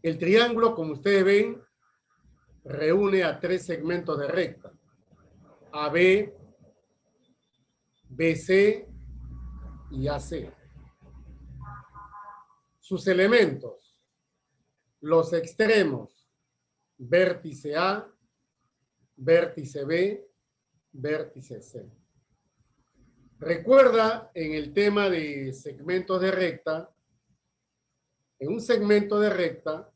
El triángulo, como ustedes ven, reúne a tres segmentos de recta. AB, BC y AC. Sus elementos, los extremos, vértice A, vértice B, vértice C. Recuerda en el tema de segmentos de recta, en un segmento de recta,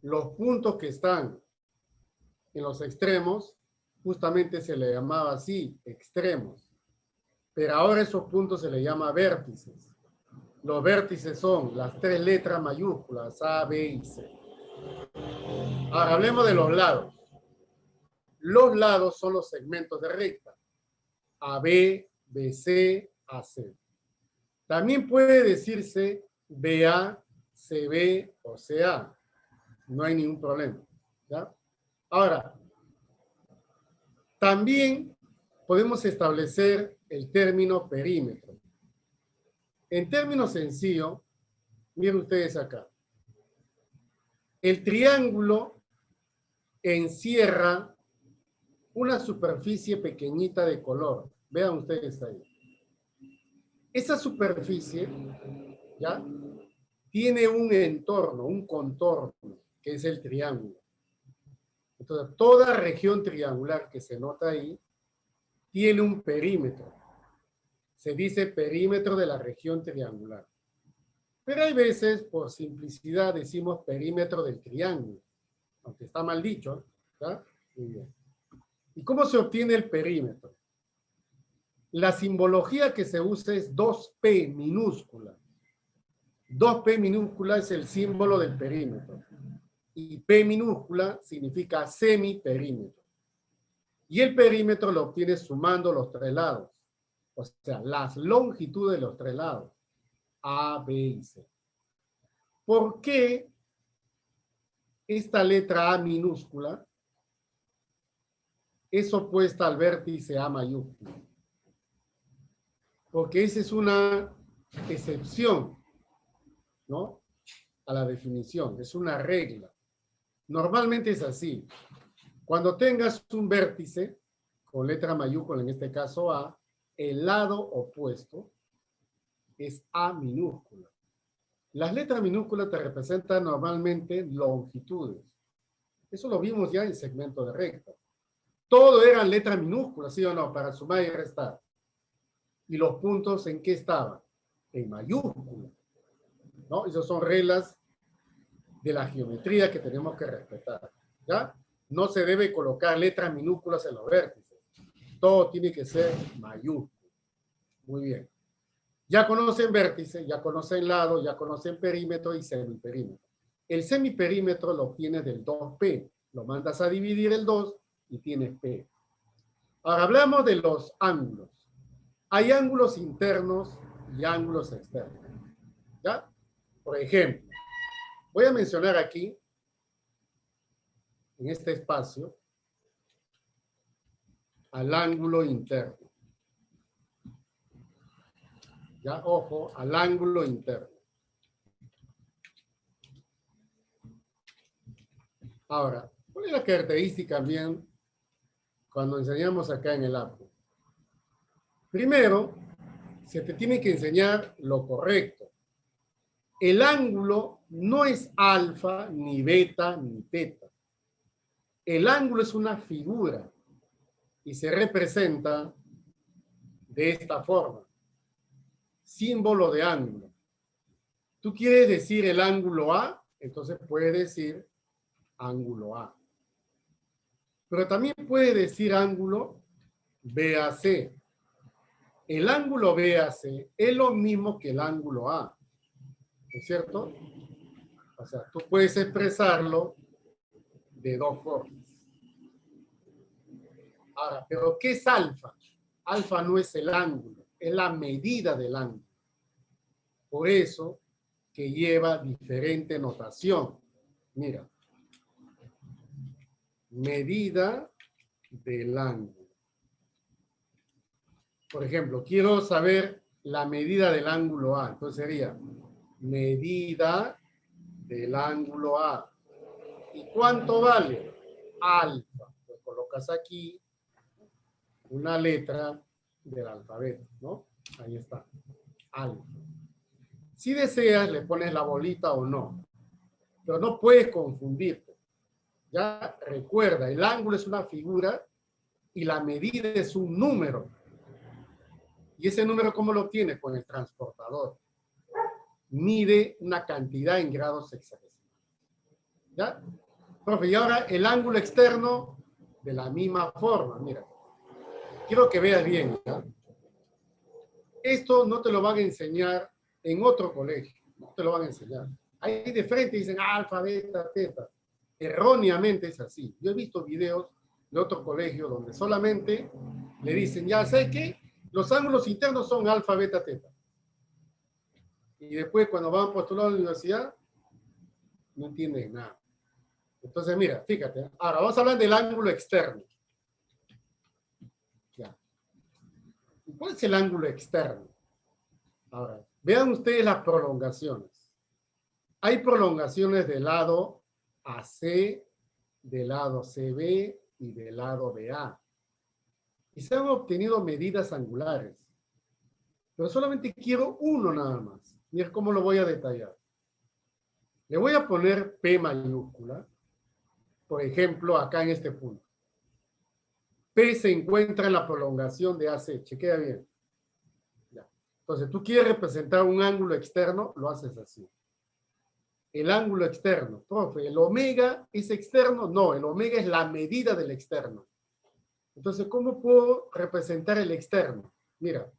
los puntos que están en los extremos, justamente se le llamaba así, extremos. Pero ahora esos puntos se le llama vértices. Los vértices son las tres letras mayúsculas, A, B y C. Ahora hablemos de los lados. Los lados son los segmentos de recta. AB, BC, AC. También puede decirse BA, CB o CA. No hay ningún problema. ¿Ya? Ahora, también podemos establecer el término perímetro. En términos sencillos, miren ustedes acá. El triángulo encierra una superficie pequeñita de color. Vean ustedes ahí. Esa superficie, ¿ya? Tiene un entorno, un contorno, que es el triángulo. Entonces, toda región triangular que se nota ahí tiene un perímetro. Se dice perímetro de la región triangular. Pero hay veces, por simplicidad, decimos perímetro del triángulo. Aunque está mal dicho, ¿ya? Muy bien. ¿Y cómo se obtiene el perímetro? La simbología que se usa es 2P minúscula. 2P minúscula es el símbolo del perímetro. Y P minúscula significa semiperímetro. Y el perímetro lo obtienes sumando los tres lados. O sea, las longitudes de los tres lados. A, B y C. ¿Por qué esta letra A minúscula es opuesta al vértice A mayúscula? Porque esa es una excepción, ¿no? A la definición, es una regla. Normalmente es así. Cuando tengas un vértice, con letra mayúscula, en este caso A, el lado opuesto es A minúscula. Las letras minúsculas te representan normalmente longitudes. Eso lo vimos ya en segmento de recta. Todo eran letras minúsculas, ¿sí o no? Para sumar y restar. ¿Y los puntos en qué estaban? En mayúscula, ¿no? Esas son reglas de la geometría que tenemos que respetar, ¿ya? No se debe colocar letras minúsculas en los vértices. Todo tiene que ser mayúsculo. Muy bien. Ya conocen vértice, ya conocen lado, ya conocen perímetro y semiperímetro. El semiperímetro lo obtienes del 2P. Lo mandas a dividir el 2 y tienes P. Ahora hablamos de los ángulos. Hay ángulos internos y ángulos externos. ¿Ya? Por ejemplo, voy a mencionar aquí, en este espacio, al ángulo interno. Ya, ojo, al ángulo interno. Ahora, ¿cuál es la característica también cuando enseñamos acá en el APO? Primero, se te tiene que enseñar lo correcto. El ángulo no es alfa, ni beta, ni teta. El ángulo es una figura y se representa de esta forma. Símbolo de ángulo. Tú quieres decir el ángulo A, entonces puedes decir ángulo A. Pero también puede decir ángulo BAC. El ángulo BAC es lo mismo que el ángulo A. ¿No es cierto? O sea, tú puedes expresarlo de dos formas. Ahora, ¿pero qué es alfa? Alfa no es el ángulo, es la medida del ángulo. Por eso que lleva diferente notación. Mira. Medida del ángulo. Por ejemplo, quiero saber la medida del ángulo A. Entonces sería medida del ángulo A. ¿Y cuánto vale? Alfa. Pues colocas aquí una letra del alfabeto, ¿no? Ahí está. Alfa. Si deseas, le pones la bolita o no. Pero no puedes confundirte. Ya recuerda, el ángulo es una figura y la medida es un número. ¿Y ese número cómo lo obtienes? Con el transportador. Mide una cantidad en grados hexagesimales. ¿Ya? Profe, y ahora el ángulo externo de la misma forma. Mira, quiero que veas bien, ¿ya? Esto no te lo van a enseñar en otro colegio. No te lo van a enseñar. Ahí de frente dicen alfa, beta, teta. Erróneamente es así. Yo he visto videos de otro colegio donde solamente le dicen, ya sé que los ángulos internos son alfa, beta, teta. Y después cuando van a postular a la universidad, no entienden nada. Entonces, mira, fíjate. Ahora vamos a hablar del ángulo externo. Ya. ¿Cuál es el ángulo externo? Ahora, vean ustedes las prolongaciones. Hay prolongaciones del lado AC, del lado CB y del lado BA. Y se han obtenido medidas angulares. Pero solamente quiero uno nada más. Mira cómo lo voy a detallar. Le voy a poner P mayúscula. Por ejemplo, acá en este punto. P se encuentra en la prolongación de AC. Chequea bien. Ya. Entonces, tú quieres representar un ángulo externo, lo haces así. El ángulo externo. Profe, ¿el omega es externo? No, el omega es la medida del externo. Entonces, ¿cómo puedo representar el externo? Mira,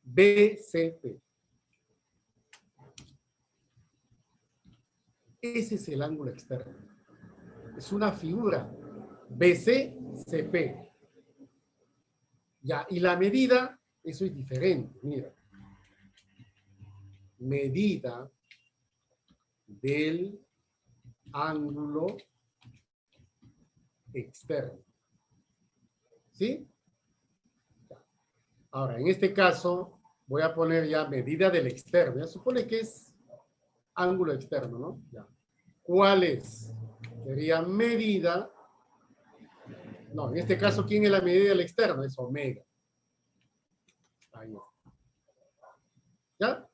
BCP. Ese es el ángulo externo. Es una figura. BCCP. Ya, y la medida, eso es diferente. Mira. Medida del ángulo externo. ¿Sí? Ahora, en este caso, voy a poner ya medida del externo. Ya supone que es ángulo externo, ¿no? Ya. ¿Cuál es? Sería medida. No, en este caso, ¿quién es la medida del externo? Es omega. Ahí. ¿Ya?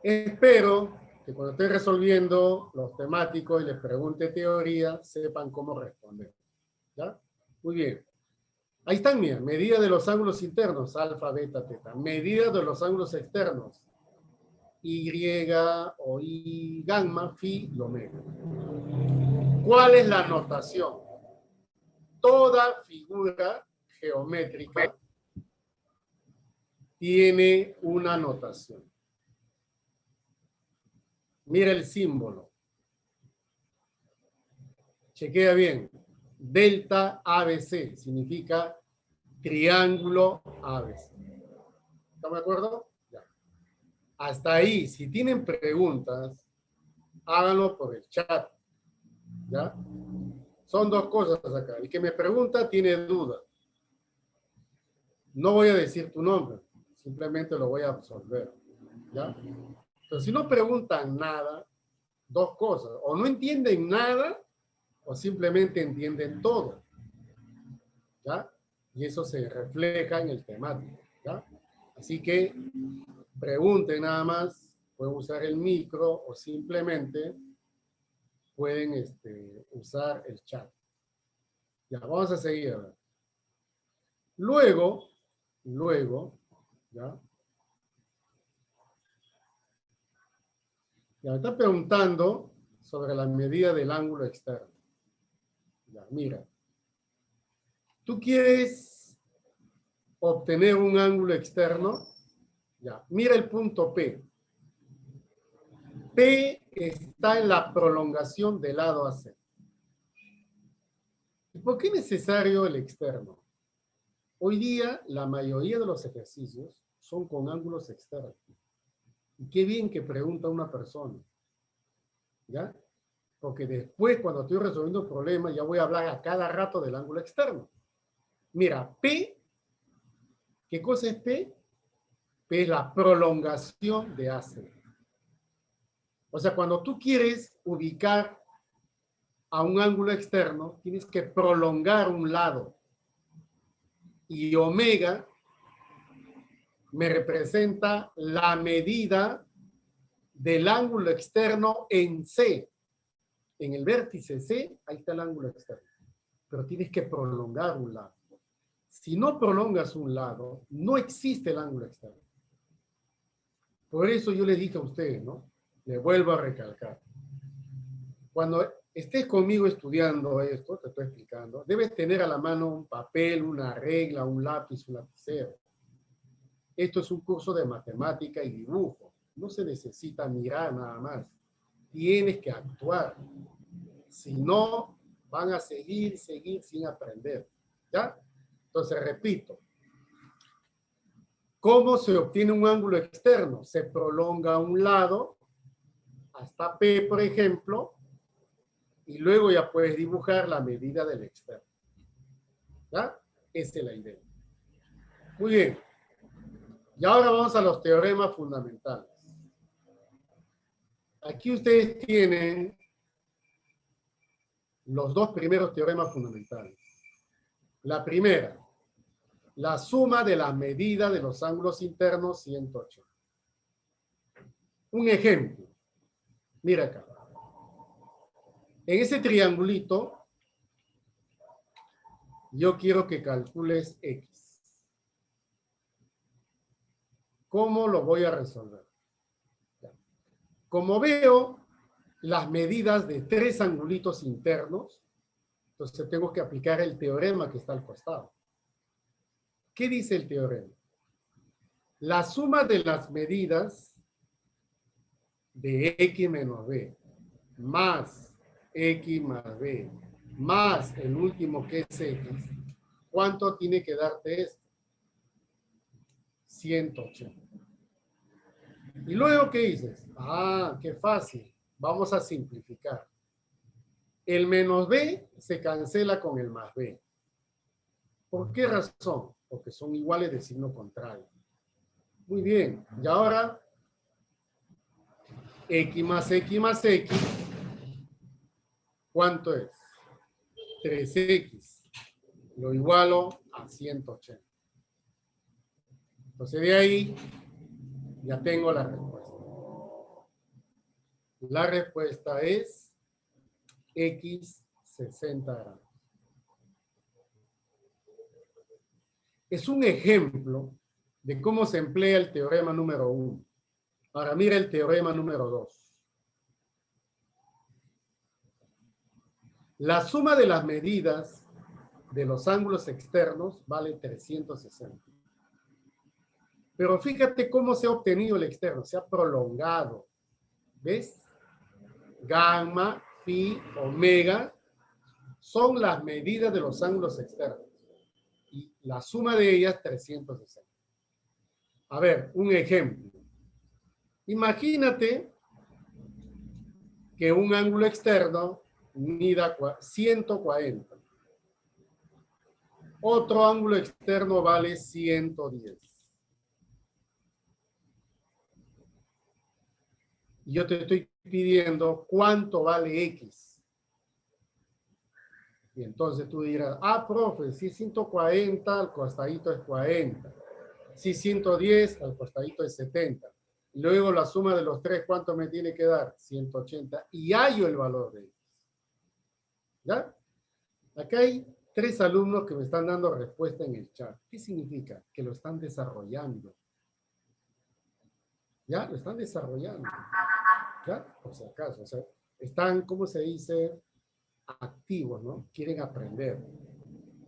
Espero que cuando esté resolviendo los temáticos y les pregunte teoría, sepan cómo responder. ¿Ya? Muy bien. Ahí están, mira, medida de los ángulos internos, alfa, beta, teta. Medida de los ángulos externos, Y o I, gamma, phi y omega. ¿Cuál es la notación? Toda figura geométrica tiene una notación. Mira el símbolo. Chequea bien. Delta ABC significa triángulo ABC. ¿Estamos de acuerdo? Ya. Hasta ahí, si tienen preguntas, háganlo por el chat. ¿Ya? Son dos cosas acá. El que me pregunta tiene duda. No voy a decir tu nombre, simplemente lo voy a absolver. ¿Ya? Entonces, si no preguntan nada, dos cosas. O no entienden nada, o simplemente entienden todo. ¿Ya? Y eso se refleja en el temático. ¿Ya? Así que pregunten nada más, pueden usar el micro o simplemente pueden usar el chat. Ya, vamos a seguir. A ver. Luego, ¿ya? Ya me está preguntando sobre la medida del ángulo externo. Ya, mira. ¿Tú quieres obtener un ángulo externo? Ya, mira el punto P. P está en la prolongación del lado AC. ¿Y por qué es necesario el externo? Hoy día, la mayoría de los ejercicios son con ángulos externos. Y qué bien que pregunta una persona. ¿Ya? Porque después, cuando estoy resolviendo un problema, ya voy a hablar a cada rato del ángulo externo. Mira, P, ¿qué cosa es P? P es la prolongación de AC. O sea, cuando tú quieres ubicar a un ángulo externo, tienes que prolongar un lado. Y omega me representa la medida del ángulo externo en C. En el vértice C, ahí está el ángulo externo. Pero tienes que prolongar un lado. Si no prolongas un lado, no existe el ángulo externo. Por eso yo le dije a ustedes, ¿no? Le vuelvo a recalcar. Cuando estés conmigo estudiando esto, te estoy explicando, debes tener a la mano un papel, una regla, un lápiz, un lapicero. Esto es un curso de matemática y dibujo. No se necesita mirar nada más. Tienes que actuar. Si no, van a seguir sin aprender. ¿Ya? Entonces, repito. ¿Cómo se obtiene un ángulo externo? Se prolonga a un lado hasta P, por ejemplo, y luego ya puedes dibujar la medida del externo. ¿Ya? Esa es la idea. Muy bien. Y ahora vamos a los teoremas fundamentales. Aquí ustedes tienen los dos primeros teoremas fundamentales. La primera, la suma de las medidas de los ángulos internos 180. Un ejemplo. Mira acá. En ese triangulito, yo quiero que calcules X. ¿Cómo lo voy a resolver? Como veo las medidas de tres angulitos internos, entonces tengo que aplicar el teorema que está al costado. ¿Qué dice el teorema? La suma de las medidas de X menos B más X más B más el último que es X, ¿cuánto tiene que darte esto? 180. ¿Y luego qué dices? Ah, qué fácil. Vamos a simplificar. El menos B se cancela con el más B. ¿Por qué razón? Porque son iguales de signo contrario. Muy bien. Y ahora, X más X más X, ¿cuánto es? 3X. Lo igualo a 180. Entonces de ahí ya tengo la respuesta. La respuesta es X 60 grados. Es un ejemplo de cómo se emplea el teorema número 1. Ahora mira el teorema número 2. La suma de las medidas de los ángulos externos vale 360. Pero fíjate cómo se ha obtenido el externo. Se ha prolongado. ¿Ves? Gamma, phi, omega son las medidas de los ángulos externos. Y la suma de ellas, 360. A ver, un ejemplo. Imagínate que un ángulo externo mida 140. Otro ángulo externo vale 110. Y yo te estoy pidiendo cuánto vale X. Y entonces tú dirás, ah, profe, si es 140, al costadito es 40. Si 110, al costadito es 70. Y luego la suma de los tres, ¿cuánto me tiene que dar? 180. Y hallo el valor de X. ¿Ya? Acá hay 3 alumnos que me están dando respuesta en el chat. ¿Qué significa? Que lo están desarrollando. ¿Ya? Lo están desarrollando. ¿Ya? Por si acaso. O sea, están, ¿cómo se dice? Activos, ¿no? Quieren aprender.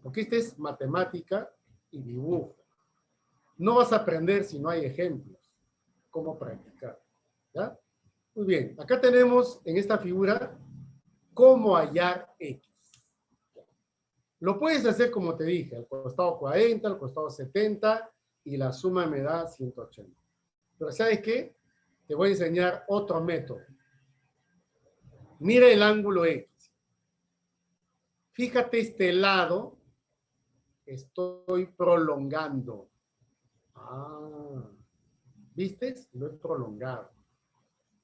Porque esta es matemática y dibujo. No vas a aprender si no hay ejemplos. ¿Cómo practicar? ¿Ya? Muy bien. Acá tenemos en esta figura cómo hallar X. Lo puedes hacer como te dije, al costado 40, al costado 70 y la suma me da 180. Pero ¿sabes qué? Te voy a enseñar otro método. Mira el ángulo X. Fíjate este lado, estoy prolongando. Ah, ¿viste? Lo he prolongado.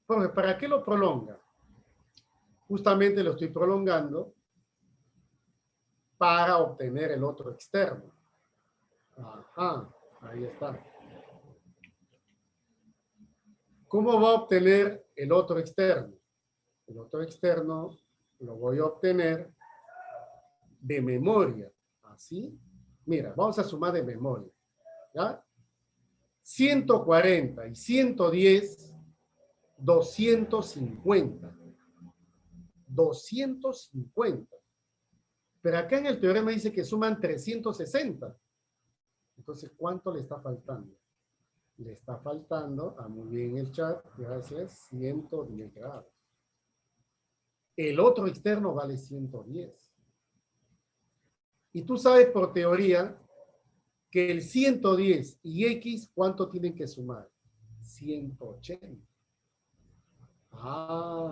Profe, ¿para qué lo prolonga? Justamente lo estoy prolongando para obtener el otro externo. Ajá, ahí está. ¿Cómo va a obtener el otro externo? El otro externo lo voy a obtener de memoria. Así. Mira, vamos a sumar de memoria. ¿Ya? 140 y 110, 250. 250. Pero acá en el teorema dice que suman 360. Entonces, ¿cuánto le está faltando? Le está faltando, muy bien el chat, gracias, 110 grados. El otro externo vale 110. Y tú sabes por teoría que el 110 y X, ¿cuánto tienen que sumar? 180.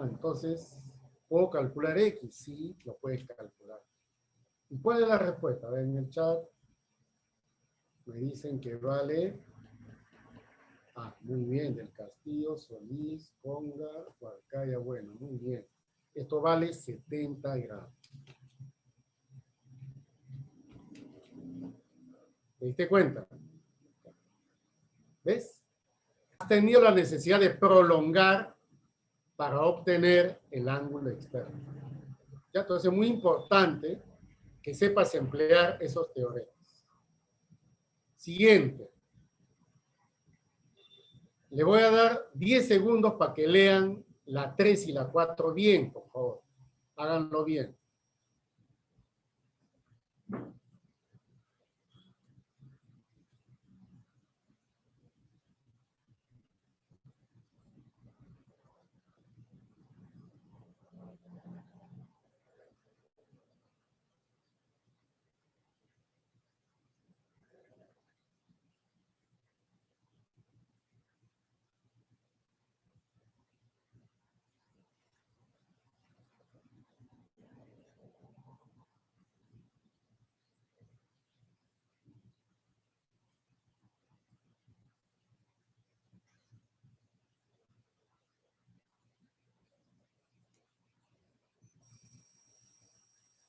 Entonces, ¿puedo calcular X? Sí, lo puedes calcular. ¿Y cuál es la respuesta? A ver, en el chat me dicen que vale... muy bien, del Castillo, Solís, Conga, Huarcaya, bueno, muy bien. Esto vale 70 grados. ¿Te diste cuenta? ¿Ves? Has tenido la necesidad de prolongar para obtener el ángulo externo. ¿Ya? Entonces es muy importante que sepas emplear esos teoremas. Siguiente. Le voy a dar 10 segundos para que lean la 3 y la 4 bien, por favor. Háganlo bien.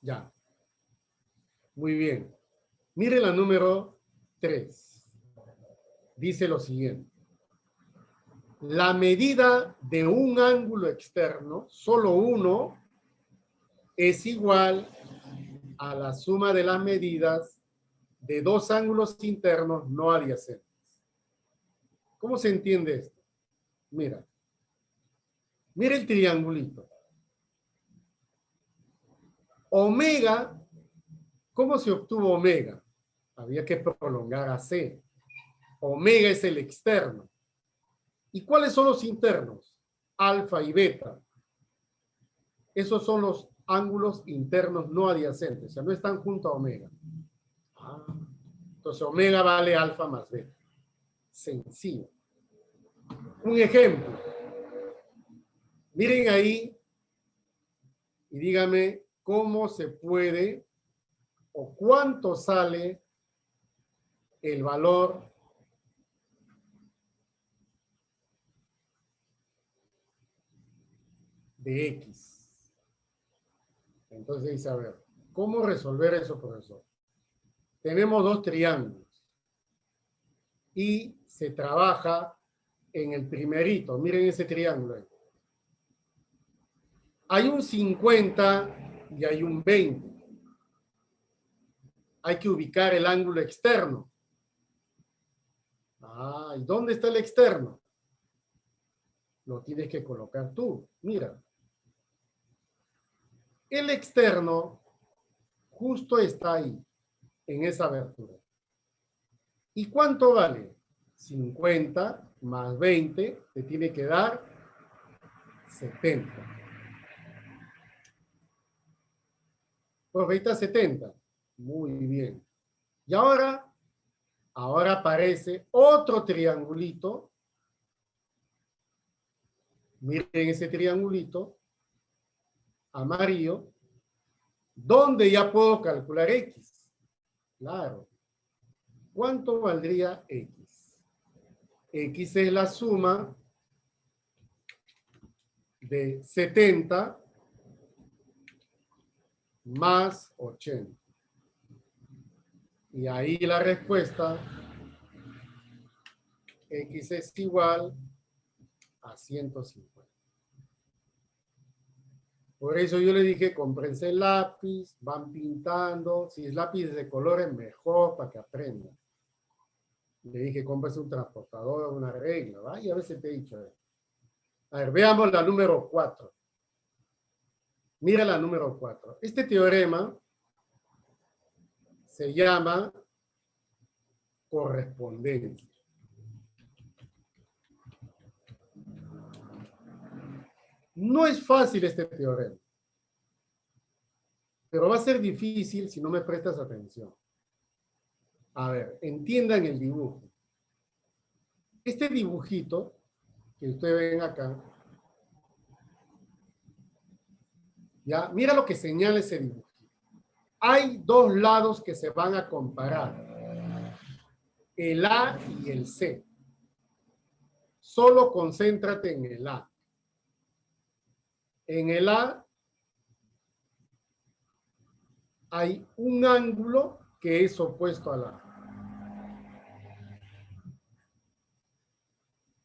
Ya. Muy bien. Mire la número 3. Dice lo siguiente. La medida de un ángulo externo, solo uno, es igual a la suma de las medidas de dos ángulos internos no adyacentes. ¿Cómo se entiende esto? Mira. Mira el triangulito. Omega, ¿cómo se obtuvo omega? Había que prolongar a C. Omega es el externo. ¿Y cuáles son los internos? Alfa y beta. Esos son los ángulos internos no adyacentes, o sea, no están junto a omega. Entonces, omega vale alfa más beta. Sencillo. Un ejemplo. Miren ahí y dígame cómo se puede o cuánto sale el valor de X. Entonces dice, a ver, ¿cómo resolver eso, profesor? Tenemos dos triángulos y se trabaja en el primerito. Miren ese triángulo ahí. Hay un 50 y hay un 20. Hay que ubicar el ángulo externo. ¿Y dónde está el externo? Lo tienes que colocar tú. Mira. El externo justo está ahí, en esa abertura. ¿Y cuánto vale? 50 más 20 te tiene que dar 70. Pues ahí está 70. Muy bien. Y ahora aparece otro triangulito. Miren ese triangulito amarillo, donde ya puedo calcular X. Claro. ¿Cuánto valdría X? X es la suma de 70 más 80. Y ahí la respuesta, x es igual a 150. Por eso yo le dije, cómprense el lápiz, van pintando. Si es lápiz de colores, mejor para que aprendan. Le dije, cómprese un transportador, una regla, ¿va? Y a veces te he dicho. A ver, veamos la número 4. Mira la número 4. Este teorema se llama correspondencia. No es fácil este teorema, pero va a ser difícil si no me prestas atención. A ver, entiendan el dibujo. Este dibujito que ustedes ven acá, ya, mira lo que señala ese dibujo. Hay dos lados que se van a comparar, el A y el C. Solo concéntrate en el A. En el A hay un ángulo que es opuesto al A.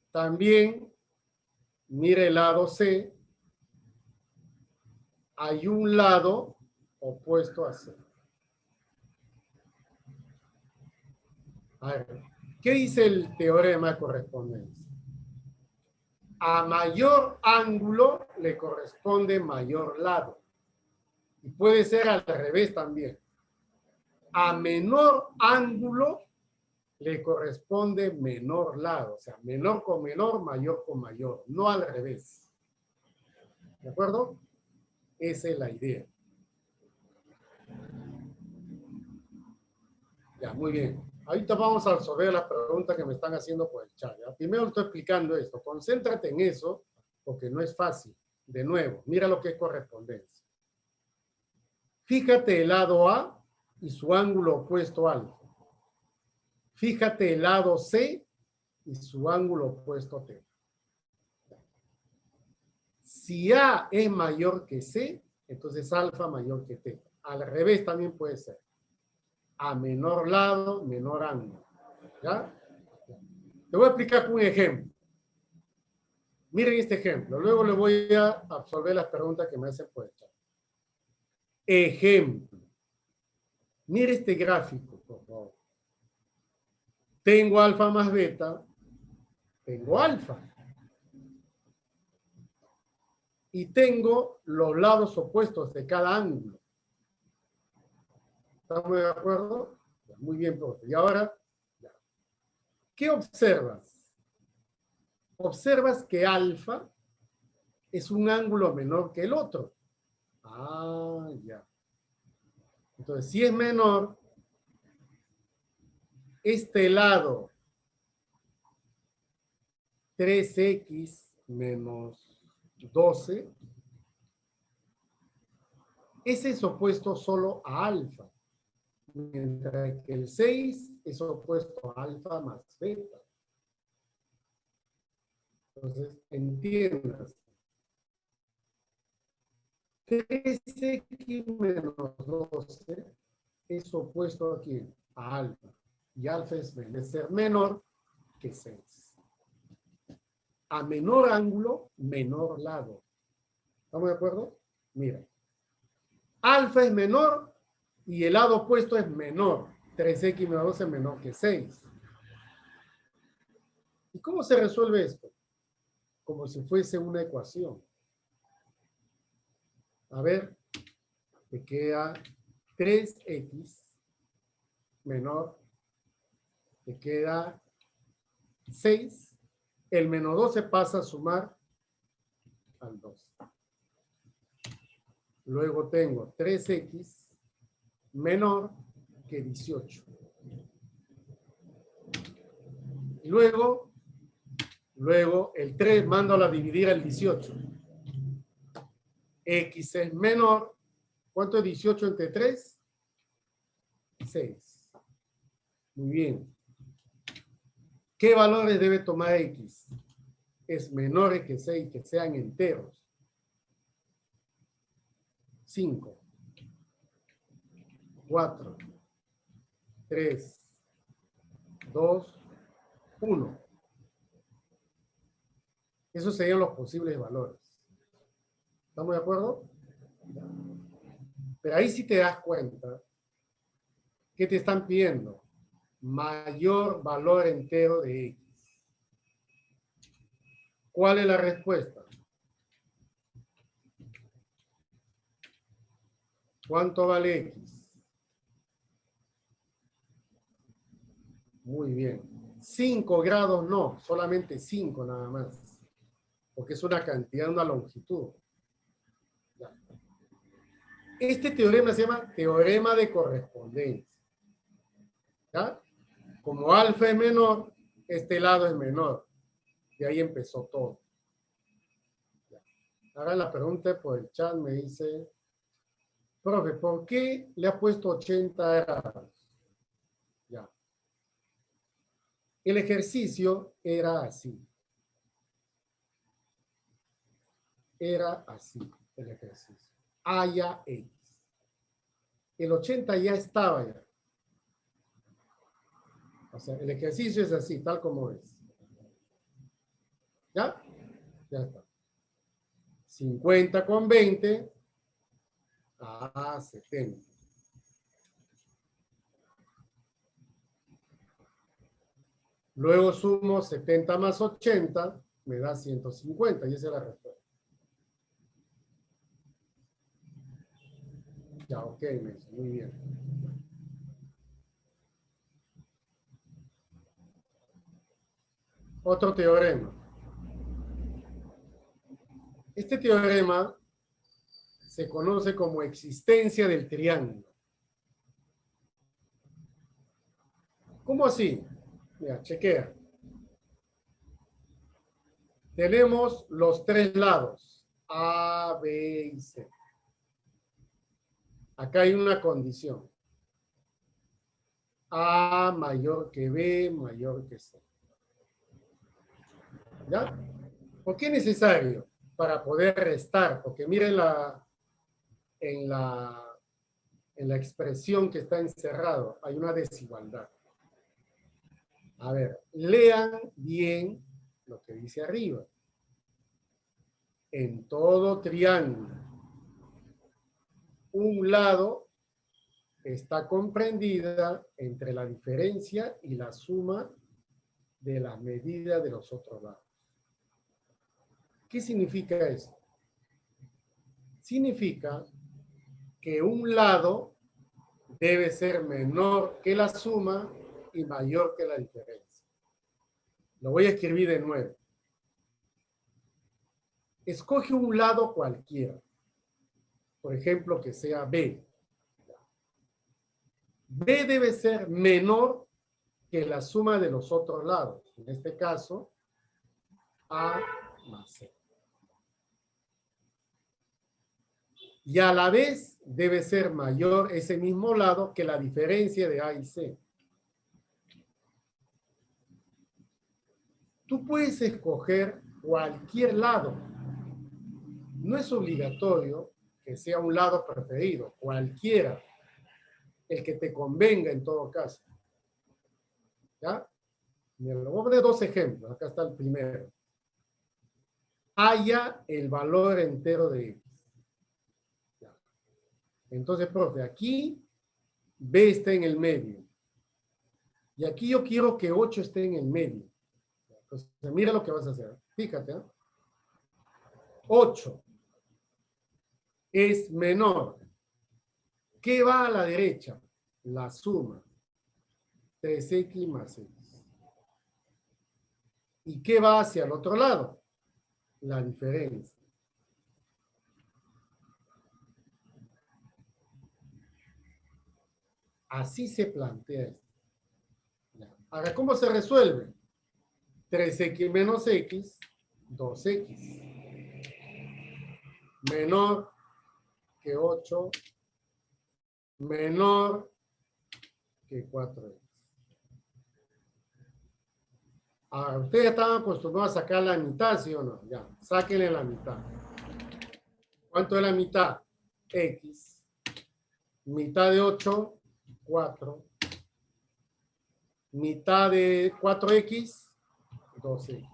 También, mire el lado C, hay un lado opuesto a C. A ver, ¿qué dice el teorema de correspondencia? A mayor ángulo le corresponde mayor lado. Y puede ser al revés también. A menor ángulo le corresponde menor lado. O sea, menor con menor, mayor con mayor. No al revés. ¿De acuerdo? Esa es la idea. Ya, muy bien. Ahorita vamos a resolver las preguntas que me están haciendo por el chat. ¿Ya? Primero estoy explicando esto. Concéntrate en eso, porque no es fácil. De nuevo, mira lo que es correspondencia. Fíjate el lado A y su ángulo opuesto alfa. Fíjate el lado C y su ángulo opuesto θ. Si A es mayor que C, entonces alfa mayor que θ. Al revés también puede ser. A menor lado, menor ángulo. ¿Ya? Te voy a explicar con un ejemplo. Miren este ejemplo. Luego le voy a absolver las preguntas que me hacen por el chat. Ejemplo. Mire este gráfico, por favor. Tengo alfa más beta. Tengo alfa. Y tengo los lados opuestos de cada ángulo. ¿Estamos de acuerdo? Muy bien, profe. Y ahora, ¿qué observas? Observas que alfa es un ángulo menor que el otro. Ah, ya. Entonces, si es menor, este lado 3x menos 12, ese es opuesto solo a alfa, mientras que el 6 es opuesto a alfa más beta. Entonces, entiendas. 3x menos 12 es opuesto aquí a alfa. Y alfa debe ser menor que 6. A menor ángulo, menor lado. ¿Estamos de acuerdo? Mira. Alfa es menor y el lado opuesto es menor. 3x menos 12 es menor que 6. ¿Y cómo se resuelve esto? Como si fuese una ecuación. A ver, te queda 3x menor, te queda 6. El menos 12 pasa a sumar al 2. Luego tengo 3x menor que 18. Y luego el 3 mándalo a dividir al 18. X es menor. ¿Cuánto es 18 entre 3? 6. Muy bien. ¿Qué valores debe tomar X? Es menor que 6, que sean enteros. 5, 4, 3, 2, 1. Esos serían los posibles valores. ¿Estamos de acuerdo? Pero ahí sí te das cuenta que te están pidiendo mayor valor entero de X. ¿Cuál es la respuesta? ¿Cuánto vale X? Muy bien. 5 grados no, solamente 5 nada más. Porque es una cantidad, una longitud. Ya. Este teorema se llama teorema de correspondencia. ¿Ya? Como alfa es menor, este lado es menor. Y ahí empezó todo. Ya. Ahora la pregunta por el chat me dice, profe, ¿por qué le ha puesto 80 grados? Ya. El ejercicio era así. Era así el ejercicio. Haya X. El 80 ya estaba ya. O sea, el ejercicio es así, tal como es. ¿Ya? Ya está. 50 con 20. 70. Luego sumo 70 más 80, me da 150. Y esa es la respuesta. Ya, ok, muy bien. Otro teorema. Este teorema se conoce como existencia del triángulo. ¿Cómo así? Mira, chequea. Tenemos los tres lados, A, B y C. Acá hay una condición. A mayor que B, mayor que C. ¿Ya? ¿Por qué es necesario? Para poder restar, porque miren en la expresión que está encerrado, hay una desigualdad. A ver, lean bien lo que dice arriba. En todo triángulo, un lado está comprendida entre la diferencia y la suma de las medidas de los otros lados. ¿Qué significa eso? Significa que un lado debe ser menor que la suma y mayor que la diferencia. Lo voy a escribir de nuevo. Escoge un lado cualquiera. Por ejemplo, que sea B. B debe ser menor que la suma de los otros lados. En este caso, A más C. Y a la vez debe ser mayor ese mismo lado que la diferencia de A y C. Tú puedes escoger cualquier lado. No es obligatorio que sea un lado preferido, cualquiera, el que te convenga en todo caso. ¿Ya? Mira, voy a poner dos ejemplos. Acá está el primero. Haya el valor entero de X. ¿Ya? Entonces, profe, aquí B está en el medio. Y aquí yo quiero que 8 esté en el medio. Entonces, mira lo que vas a hacer. Fíjate. 8 es menor. ¿Qué va a la derecha? La suma. 3x más x. ¿Y qué va hacia el otro lado? La diferencia. Así se plantea esto. Ahora, ¿cómo se resuelve? 3x menos x, 2x. Menor que 8, menor que 4x. Ahora, ustedes estaban acostumbrados a sacar la mitad, ¿sí o no? Ya, sáquenle la mitad. ¿Cuánto es la mitad? X. Mitad de 8, 4. Mitad de 4X, 2X.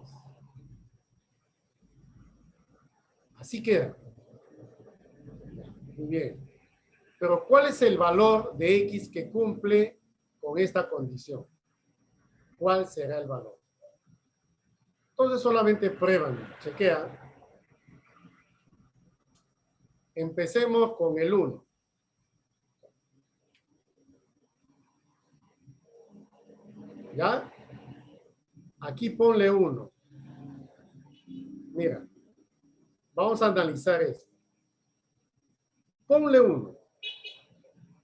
Así queda. Muy bien. Pero ¿cuál es el valor de X que cumple con esta condición? ¿Cuál será el valor? Entonces solamente prueban, chequea. Empecemos con el 1. ¿Ya? Aquí ponle 1. Mira, vamos a analizar esto. Ponle 1.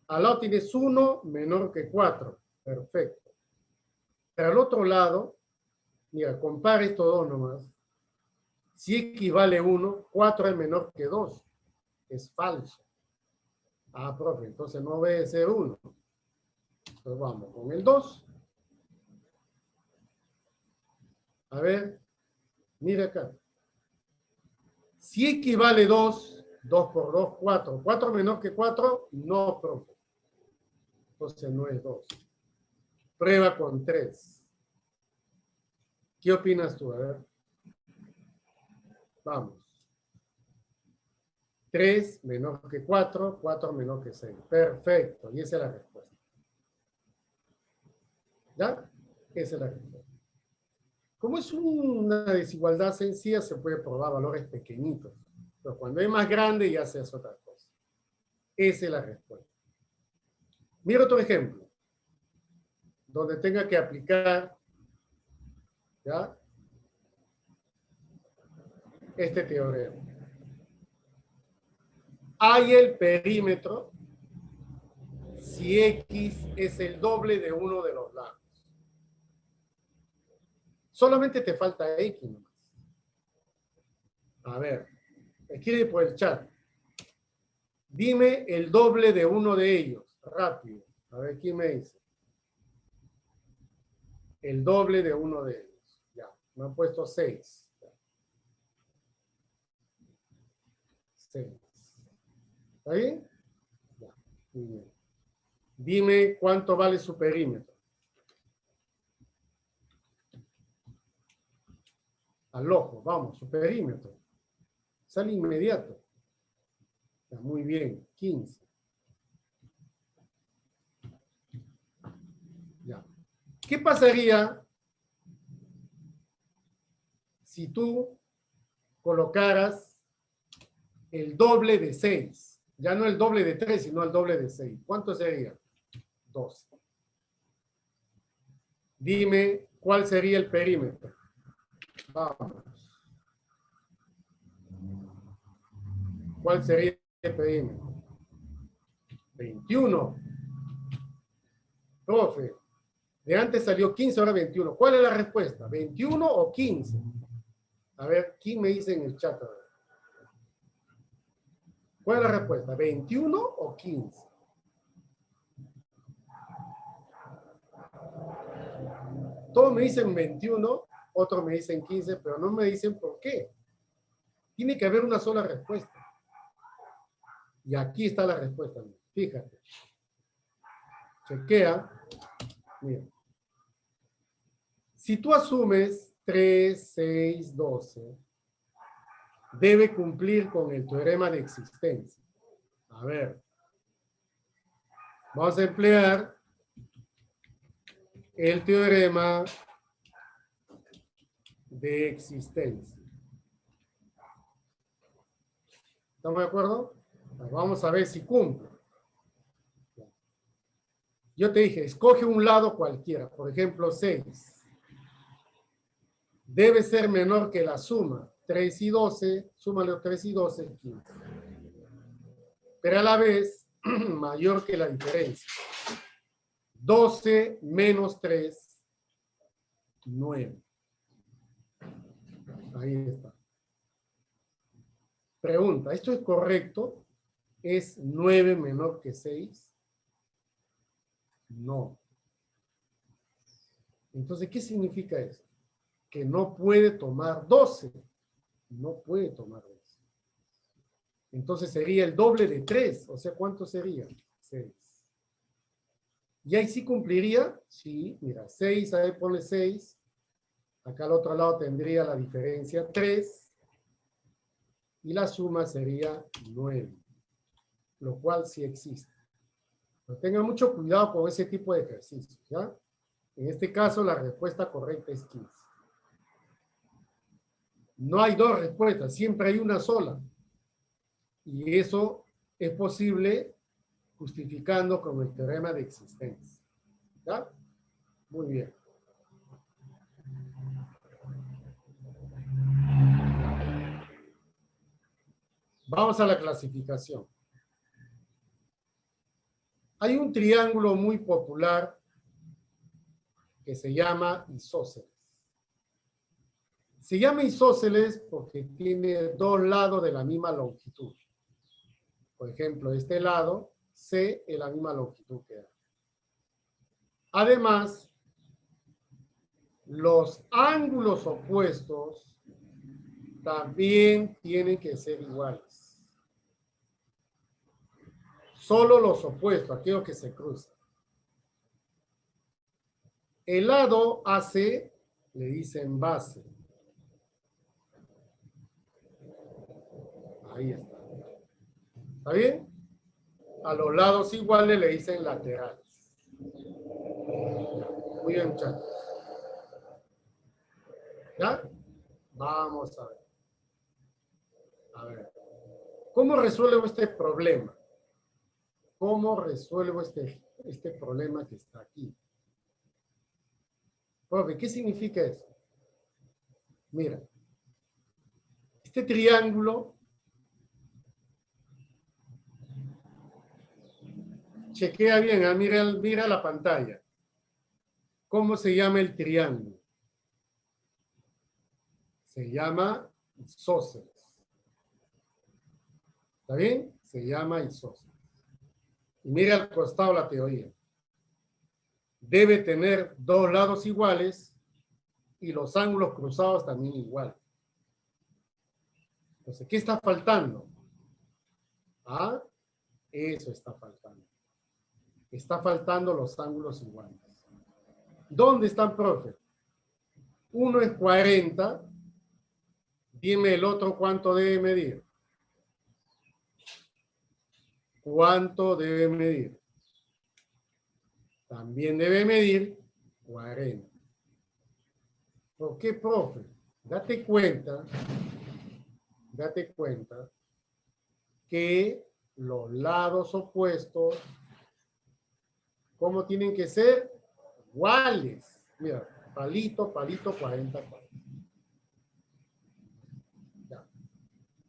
Al lado tienes 1 menor que 4. Perfecto. Pero al otro lado, mira, compara estos dos nomás. Si equivale 1, 4 es menor que 2. Es falso. Ah, profe, entonces no debe ser 1. Entonces vamos con el 2. A ver, mira acá. Si equivale 2, 2 por 2, 4. 4 menor que 4, no, profe. Entonces no es 2. Prueba con 3. ¿Qué opinas tú? A ver. Vamos. 3 menor que 4, 4 menor que 6. Perfecto. Y esa es la respuesta. ¿Ya? Esa es la respuesta. Como es una desigualdad sencilla, se puede probar valores pequeñitos. Pero cuando es más grande, ya se hace otra cosa. Esa es la respuesta. Mira otro ejemplo. Donde tenga que aplicar, ¿ya?, este teorema. Hay el perímetro si X es el doble de uno de los lados. Solamente te falta X nomás. A ver, escribe por el chat. Dime el doble de uno de ellos. Rápido. A ver, ¿quién me dice? El doble de uno de ellos. Ya, me han puesto 6. 6. ¿Está bien? Ya, muy bien. Dime cuánto vale su perímetro. Al ojo, vamos, su perímetro. Sale inmediato. Ya, muy bien, 15. Ya. ¿Qué pasaría si tú colocaras el doble de 6? Ya no el doble de 3, sino el doble de 6. ¿Cuánto sería? 12. Dime cuál sería el perímetro. Vamos. ¿Cuál sería el perímetro? 21. Profe, de antes salió 15, ahora 21. ¿Cuál es la respuesta? ¿21 o 15? A ver, ¿quién me dice en el chat? A ver. ¿Cuál es la respuesta? ¿21 o 15? Todos me dicen 21, otros me dicen 15, pero no me dicen por qué. Tiene que haber una sola respuesta. Y aquí está la respuesta. Fíjate. Chequea. Mira. Si tú asumes 3, 6, 12, debe cumplir con el teorema de existencia. A ver. Vamos a emplear el teorema de existencia. ¿Estamos de acuerdo? Vamos a ver si cumple. Yo te dije, escoge un lado cualquiera. Por ejemplo, 6. Debe ser menor que la suma. 3 y 12, súmale 3 y 12, 15. Pero a la vez, mayor que la diferencia. 12 menos 3, 9. Ahí está. Pregunta, ¿esto es correcto? ¿Es 9 menor que 6? No. Entonces, ¿qué significa eso? Que no puede tomar 12. No puede tomar 12. Entonces sería el doble de 3. O sea, ¿cuánto sería? 6. ¿Y ahí sí cumpliría? Sí, mira, 6, ahí ponle 6. Acá al otro lado tendría la diferencia 3. Y la suma sería 9. Lo cual sí existe. Pero tengan mucho cuidado con ese tipo de ejercicios, ¿ya? En este caso, la respuesta correcta es 15. No hay dos respuestas, siempre hay una sola. Y eso es posible justificando con el teorema de existencia. ¿Ya? Muy bien. Vamos a la clasificación. Hay un triángulo muy popular que se llama isósceles. Se llama isósceles porque tiene dos lados de la misma longitud. Por ejemplo, este lado, C, es la misma longitud que A. Además, los ángulos opuestos también tienen que ser iguales. Solo los opuestos, aquellos que se cruzan. El lado AC le dicen base. Ahí está. ¿Está bien? A los lados iguales le dicen laterales. Muy bien, muchachos. ¿Ya? Vamos a ver. A ver. ¿Cómo resuelvo este problema? ¿Cómo resuelvo este problema que está aquí? Profe, ¿qué significa eso? Mira. Este triángulo, chequea bien, mira la pantalla. ¿Cómo se llama el triángulo? Se llama isósceles. ¿Está bien? Se llama isósceles. Y mira al costado la teoría. Debe tener dos lados iguales y los ángulos cruzados también iguales. Entonces, ¿qué está faltando? Ah, eso está faltando. Está faltando los ángulos iguales. ¿Dónde están, profe? Uno es 40. Dime el otro cuánto debe medir. ¿Cuánto debe medir? También debe medir 40. ¿Por qué, profe? Date cuenta que los lados opuestos, ¿cómo tienen que ser? Iguales. Mira, palito, palito, 40, 40. Ya.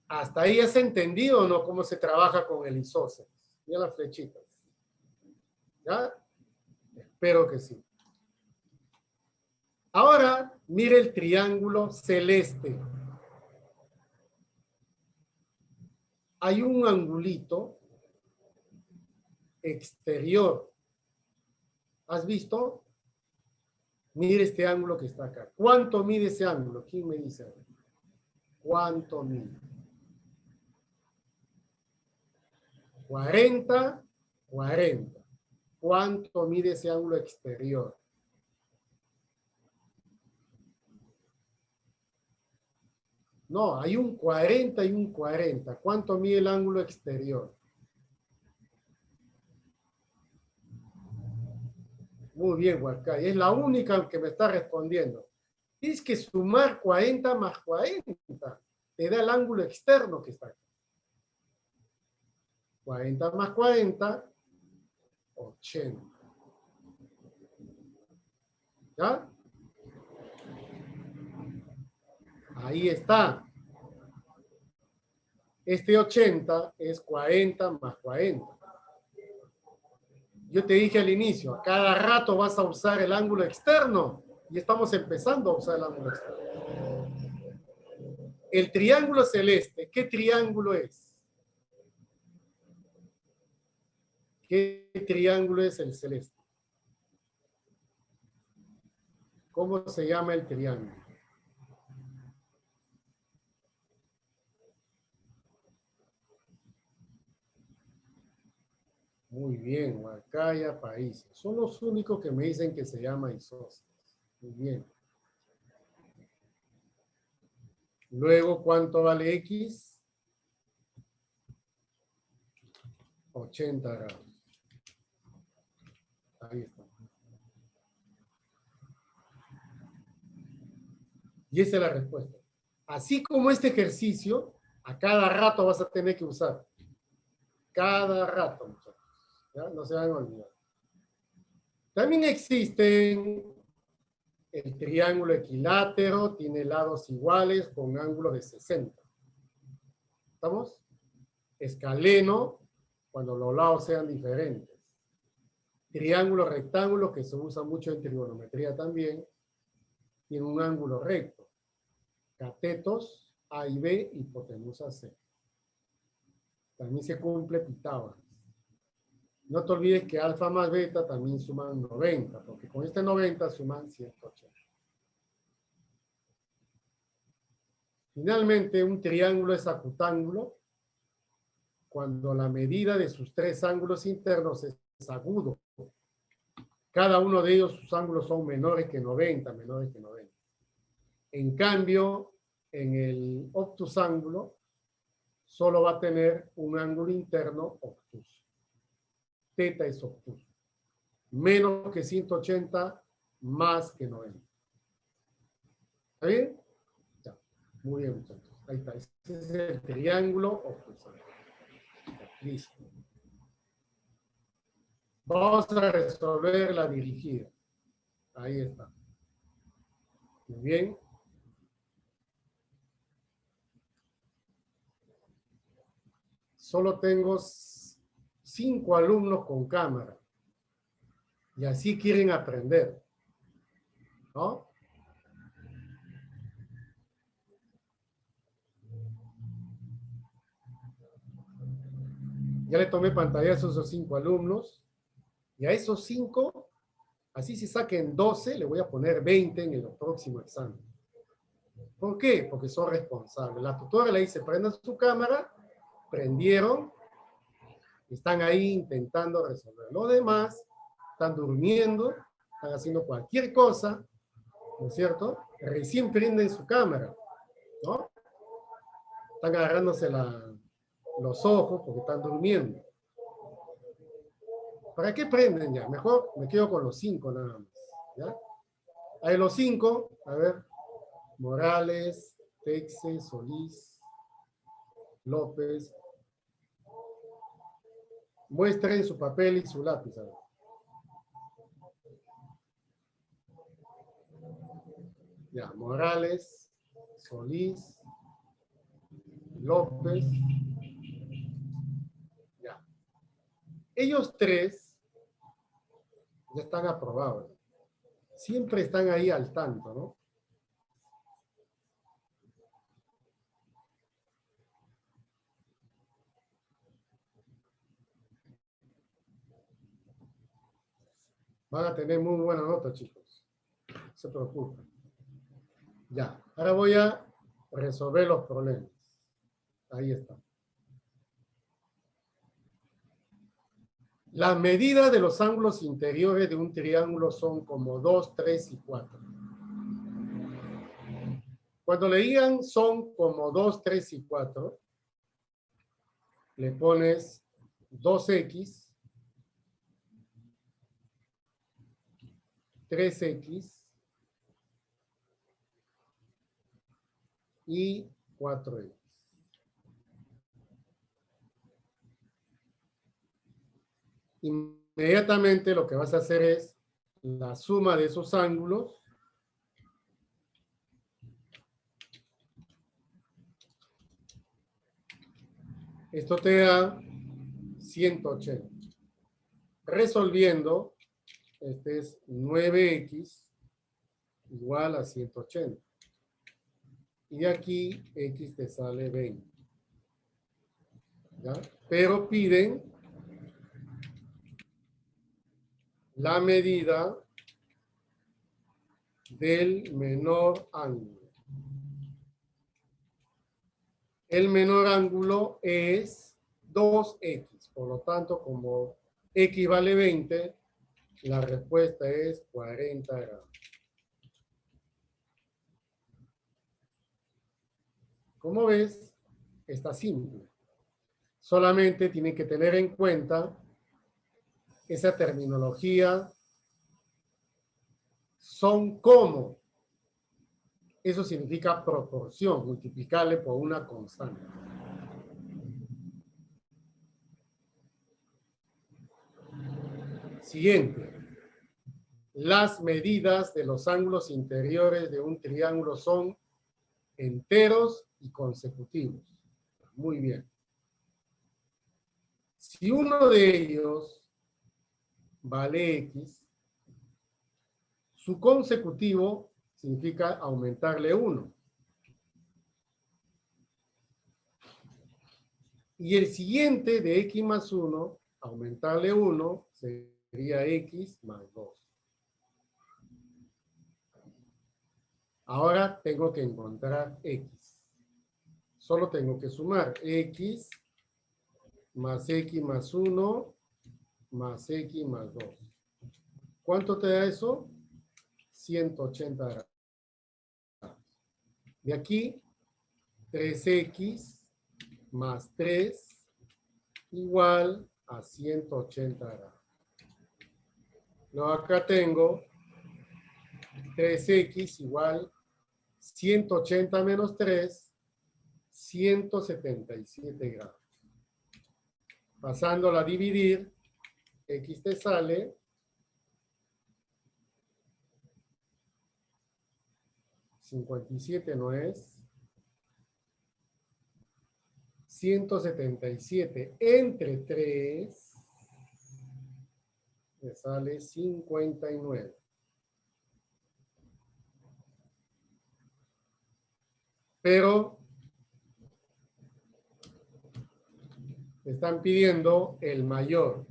¿Hasta ahí has entendido o no cómo se trabaja con el isósceles? Mira las flechitas. ¿Ya? Espero que sí. Ahora, mire el triángulo celeste. Hay un angulito exterior. ¿Has visto? Mire este ángulo que está acá. ¿Cuánto mide ese ángulo? ¿Quién me dice? ¿Cuánto mide? 40, 40. ¿Cuánto mide ese ángulo exterior? No, hay un 40 y un 40. ¿Cuánto mide el ángulo exterior? Muy bien, Huacay. Es la única que me está respondiendo. Tienes que sumar 40 más 40. Te da el ángulo externo que está aquí. 40 más 40, 80. ¿Ya? Ahí está. Este 80 es 40 más 40. Yo te dije al inicio, a cada rato vas a usar el ángulo externo y estamos empezando a usar el ángulo externo. El triángulo celeste, ¿qué triángulo es? ¿Qué triángulo es el celeste? ¿Cómo se llama el triángulo? Muy bien, Huacaya, países. Son los únicos que me dicen que se llama isósceles. Muy bien. Luego, ¿cuánto vale X? 80 grados. Ahí está. Y esa es la respuesta. Así como este ejercicio, a cada rato vas a tener que usar. Cada rato, muchachos. ¿Ya? No se van a olvidar. También existen el triángulo equilátero, tiene lados iguales con ángulo de 60. ¿Estamos? Escaleno, cuando los lados sean diferentes. Triángulo rectángulo, que se usa mucho en trigonometría también, tiene un ángulo recto. Catetos A y B, hipotenusa C. También se cumple Pitágoras. No te olvides que alfa más beta también suman 90, porque con este 90 suman 180. Finalmente, un triángulo es acutángulo cuando la medida de sus tres ángulos internos es agudo. Cada uno de ellos, sus ángulos son menores que 90, menores que 90. En cambio, en el obtusángulo, solo va a tener un ángulo interno obtuso. Teta es obtuso. Menos que 180, más que 90. ¿Está bien? Ya. Muy bien, muchachos. Ahí está. Ese es el triángulo obtusángulo. Listo. Vamos a resolver la dirigida. Ahí está. Muy bien. Solo tengo 5 alumnos con cámara. Y así quieren aprender. ¿No? Ya le tomé pantallazos a esos 5 alumnos. Y a esos 5, así se saquen 12, le voy a poner 20 en el próximo examen. ¿Por qué? Porque son responsables. La tutora le dice, prendan su cámara, prendieron, están ahí intentando resolver. Los demás están durmiendo, están haciendo cualquier cosa, ¿no es cierto? Recién prenden su cámara, ¿no? Están agarrándose los ojos porque están durmiendo. ¿Para qué prenden ya? Mejor me quedo con los 5 nada más, ¿ya? Hay los 5, a ver, Morales, Texe, Solís, López. Muestren su papel y su lápiz. A ver. Ya, Morales, Solís, López. Ya. Ellos 3 ya están aprobados. Siempre están ahí al tanto, ¿no? Van a tener muy buena nota, chicos. No se preocupen. Ya, ahora voy a resolver los problemas. Ahí está. Las medidas de los ángulos interiores de un triángulo son como 2, 3 y 4. Cuando le digan son como 2, 3 y 4, le pones 2x, 3x y 4x. Inmediatamente lo que vas a hacer es la suma de esos ángulos. Esto te da 180. Resolviendo, este es 9x igual a 180. Y aquí x te sale 20. ¿Ya? Pero piden la medida del menor ángulo. El menor ángulo es 2x. Por lo tanto, como X vale 20, la respuesta es 40 grados. Como ves, está simple. Solamente tienen que tener en cuenta esa terminología. Son como. Eso significa proporción, multiplicarle por una constante. Siguiente. Las medidas de los ángulos interiores de un triángulo son enteros y consecutivos. Muy bien. Si uno de ellos vale X, su consecutivo significa aumentarle 1. Y el siguiente de X más 1, aumentarle 1, sería X más 2. Ahora tengo que encontrar X. Solo tengo que sumar X más 1 más X más 2. ¿Cuánto te da eso? 180 grados. De aquí, 3X más 3 igual a 180 grados. Luego acá tengo 3X igual 180 menos 3, 177 grados. Pasándola a dividir, X te sale 57, ¿no es? 177 entre 3 me sale 59. Pero me están pidiendo el mayor.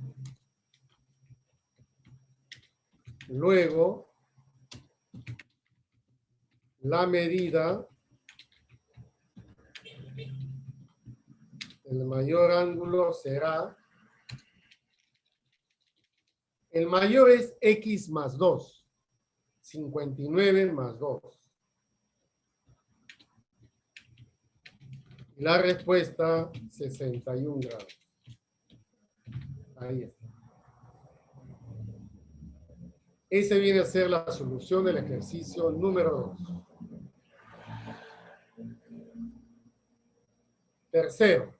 Luego, la medida del mayor ángulo será, el mayor es X más 2, 59 más 2. Y la respuesta, 61 grados. Ahí está. Ese viene a ser la solución del ejercicio número 2. Tercero.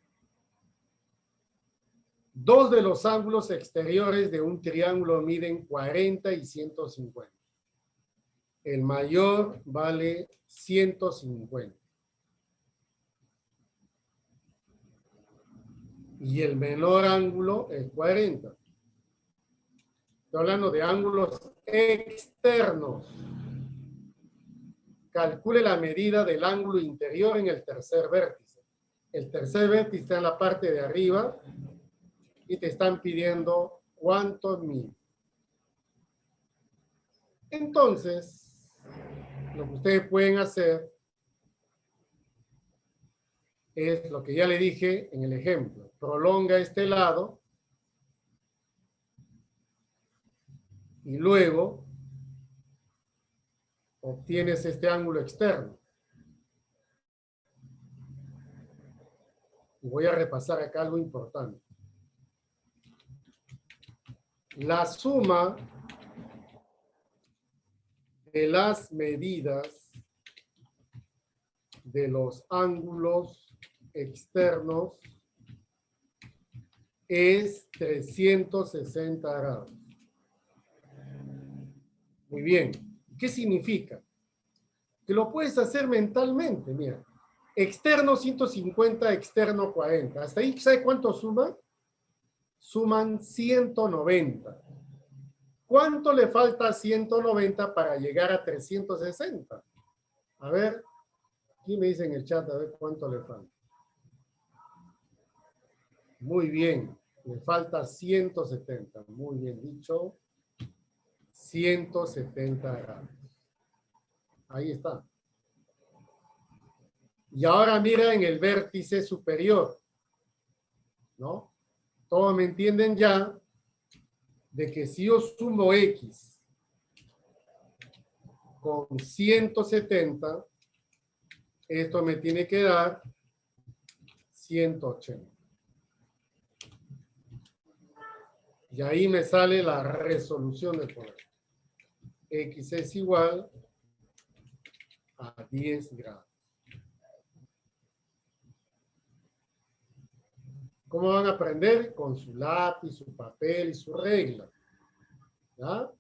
Dos de los ángulos exteriores de un triángulo miden 40 y 150. El mayor vale 150. Y el menor ángulo es 40. Estoy hablando de ángulos externos. Calcule la medida del ángulo interior en el tercer vértice. El tercer vértice está en la parte de arriba y te están pidiendo cuánto mide. Entonces, lo que ustedes pueden hacer es lo que ya le dije en el ejemplo. Prolonga este lado y luego obtienes este ángulo externo. Y voy a repasar acá algo importante. La suma de las medidas de los ángulos externos es 360 grados. Muy bien. ¿Qué significa? Que lo puedes hacer mentalmente, mira. Externo 150, externo 40. Hasta ahí, ¿sabe cuánto suma? Suman 190. ¿Cuánto le falta a 190 para llegar a 360? A ver, aquí me dice en el chat, a ver cuánto le falta. Muy bien, le falta 170. Muy bien dicho. 170 grados. Ahí está. Y ahora mira en el vértice superior, ¿no? Todos me entienden ya de que si yo sumo X con 170, esto me tiene que dar 180. Y ahí me sale la resolución del problema. X es igual a 10 grados. ¿Cómo van a aprender? Con su lápiz, su papel y su regla. ¿Ya?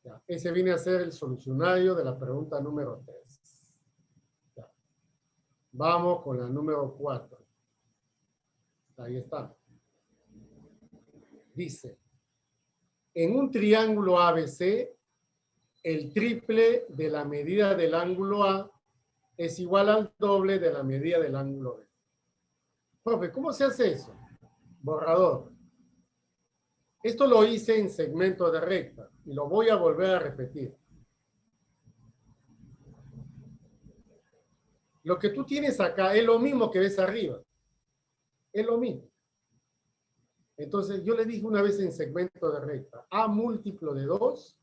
Ya. Ese viene a ser el solucionario de la pregunta número 3. Ya. Vamos con la número 4. Ahí está. Dice, en un triángulo ABC, el triple de la medida del ángulo A es igual al doble de la medida del ángulo B. Profe, ¿cómo se hace eso? Borrador. Esto lo hice en segmento de recta y lo voy a volver a repetir. Lo que tú tienes acá es lo mismo que ves arriba. Es lo mismo. Entonces, yo le dije una vez en segmento de recta, A múltiplo de 2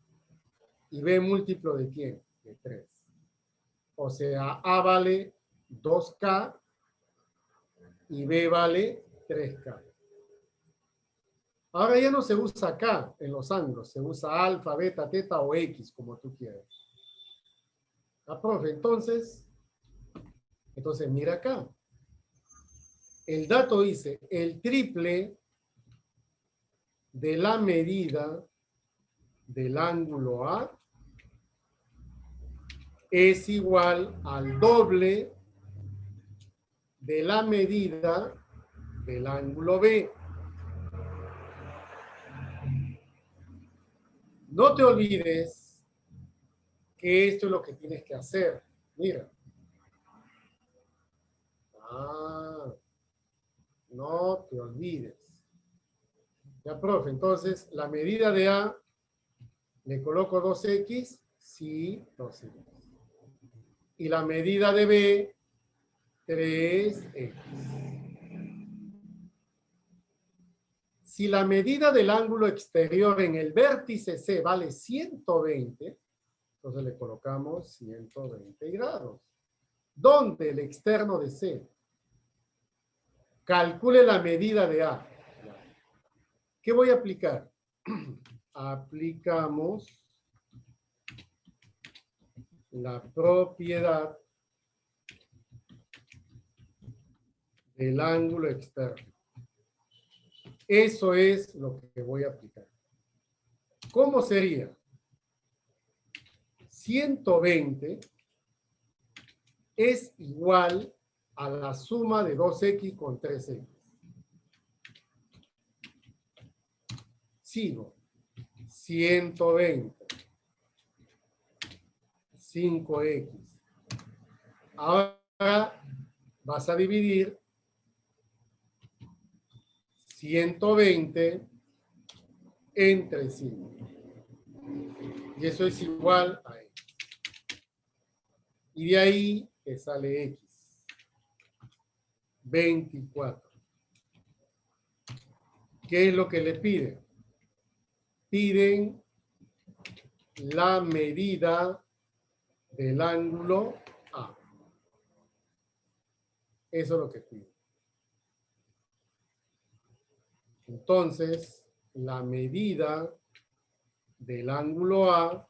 y B múltiplo de ¿quién? De 3. O sea, A vale 2K y B vale 3K. Ahora ya no se usa K en los ángulos, se usa alfa, beta, teta o X, como tú quieras. Profe, entonces mira acá. El dato dice, el triple de la medida del ángulo A es igual al doble de la medida del ángulo B. No te olvides que esto es lo que tienes que hacer. Mira. No te olvides. Ya, profe, entonces la medida de A, le coloco 2X, sí, 2X. Y la medida de B, 3X. Si la medida del ángulo exterior en el vértice C vale 120, entonces le colocamos 120 grados. ¿Dónde? El externo de C. Calcule la medida de A. ¿Qué voy a aplicar? Aplicamos la propiedad del ángulo externo. Eso es lo que voy a aplicar. ¿Cómo sería? 120 es igual a la suma de 2X con 3X. Sigo. 120. 5X. Ahora vas a dividir 120 entre 5. Y eso es igual a X. Y de ahí te sale X. 24. ¿Qué es lo que le piden? Piden la medida del ángulo A. Eso es lo que piden. Entonces, la medida del ángulo A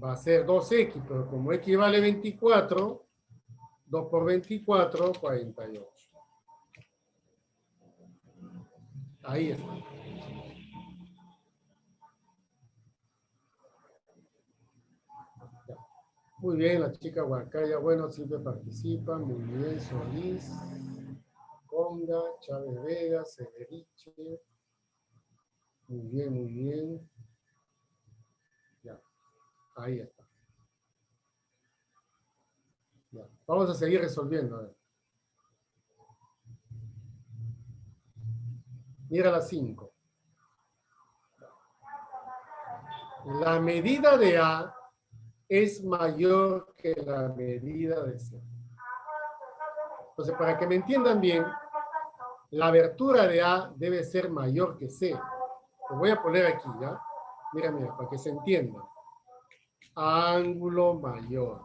va a ser 2X, pero como X vale 24, 2 por 24, 48. Ahí está. Ya. Muy bien, la chica Huacaya, bueno, siempre participan. Muy bien, Solís, Conga, Chávez Vega, Severiche. Muy bien, muy bien. Ya, ahí está. Ya. Vamos a seguir resolviendo. A ver. Mira la 5. La medida de A es mayor que la medida de C. Entonces, para que me entiendan bien, la abertura de A debe ser mayor que C. Lo voy a poner aquí, ¿ya? Mira, mira, para que se entienda. Ángulo mayor.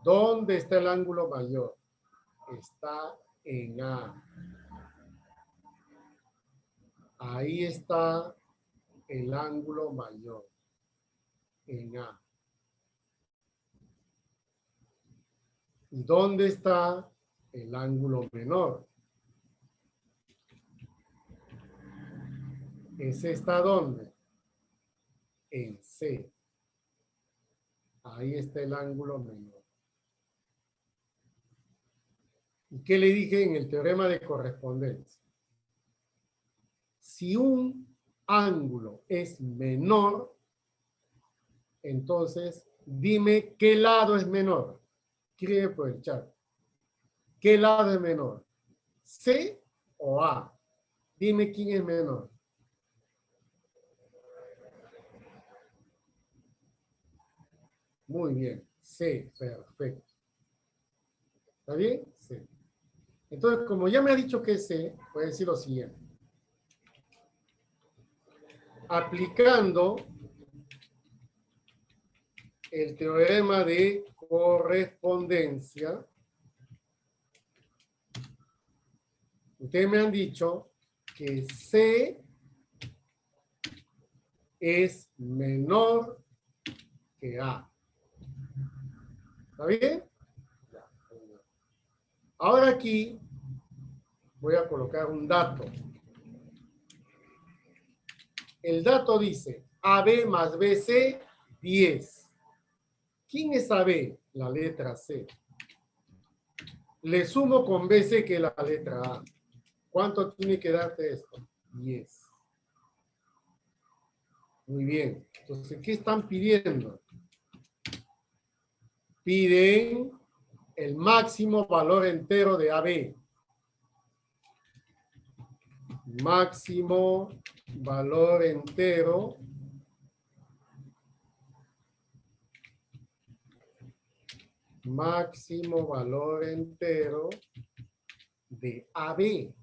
¿Dónde está el ángulo mayor? Está en A. Ahí está el ángulo mayor. En A. ¿Y dónde está el ángulo menor? ¿Ese está dónde? En C. Ahí está el ángulo menor. ¿Y qué le dije en el teorema de correspondencia? Si un ángulo es menor, entonces dime qué lado es menor. Escribe por el chat. ¿Qué lado es menor? ¿C o A? Dime quién es menor. Muy bien. C, perfecto. ¿Está bien? C. Entonces, como ya me ha dicho que es C, voy a decir lo siguiente. Aplicando el teorema de correspondencia, ustedes me han dicho que C es menor que A. ¿Está bien? Ahora aquí voy a colocar un dato. El dato dice AB más BC, 10. ¿Quién es AB? La letra C. Le sumo con BC, que es la letra A. ¿Cuánto tiene que darte esto? 10. Muy bien. Entonces, ¿qué están pidiendo? Piden el máximo valor entero de AB. Máximo valor entero de AB.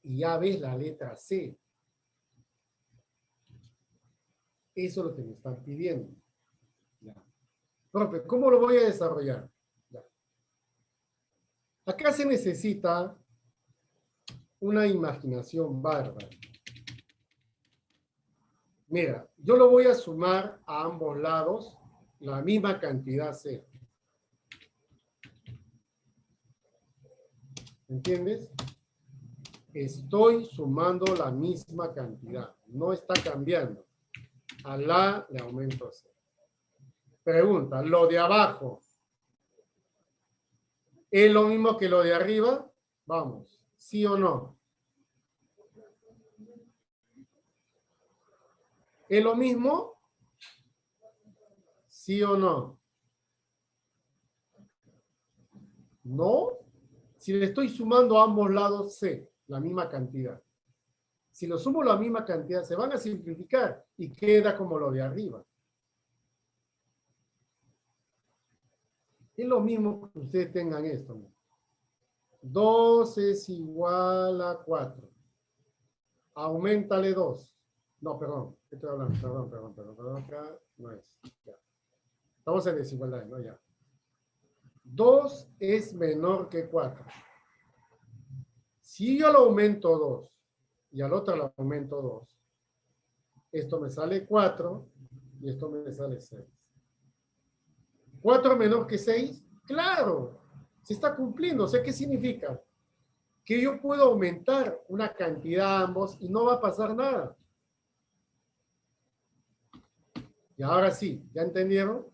Y AB es la letra C. Eso es lo que me están pidiendo. Ya. Profe, ¿cómo lo voy a desarrollar? Ya. Acá se necesita una imaginación bárbara. Mira, yo lo voy a sumar a ambos lados la misma cantidad C. ¿Entiendes? Estoy sumando la misma cantidad. No está cambiando. A la le aumento C. Pregunta, ¿lo de abajo es lo mismo que lo de arriba? Vamos, ¿sí o no? ¿Es lo mismo? ¿Sí o no? ¿No? Si le estoy sumando a ambos lados C, la misma cantidad. Si lo sumo la misma cantidad, se van a simplificar y queda como lo de arriba. Es lo mismo que ustedes tengan esto. 2 es igual a 4. Aumentale 2. No, perdón. ¿Qué estoy hablando? Perdón. Acá no es. Ya. Estamos en desigualdad, ¿no? Ya. 2 es menor que 4. Si yo lo aumento 2 y al otro lo aumento 2, esto me sale 4 y esto me sale 6. ¿4 menor que 6? Claro, se está cumpliendo. O sea, ¿qué significa? Que yo puedo aumentar una cantidad a ambos y no va a pasar nada. Y ahora sí, ¿ya entendieron?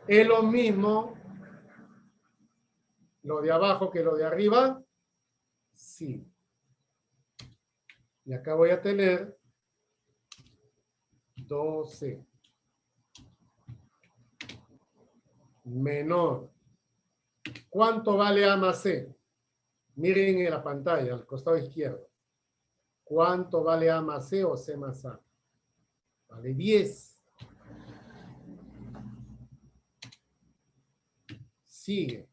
¿Es lo mismo lo de abajo que lo de arriba? Sí. Y acá voy a tener 12 menor. ¿Cuánto vale A más C? Miren en la pantalla, al costado izquierdo. ¿Cuánto vale A más C o C más A? Vale 10. Sigue.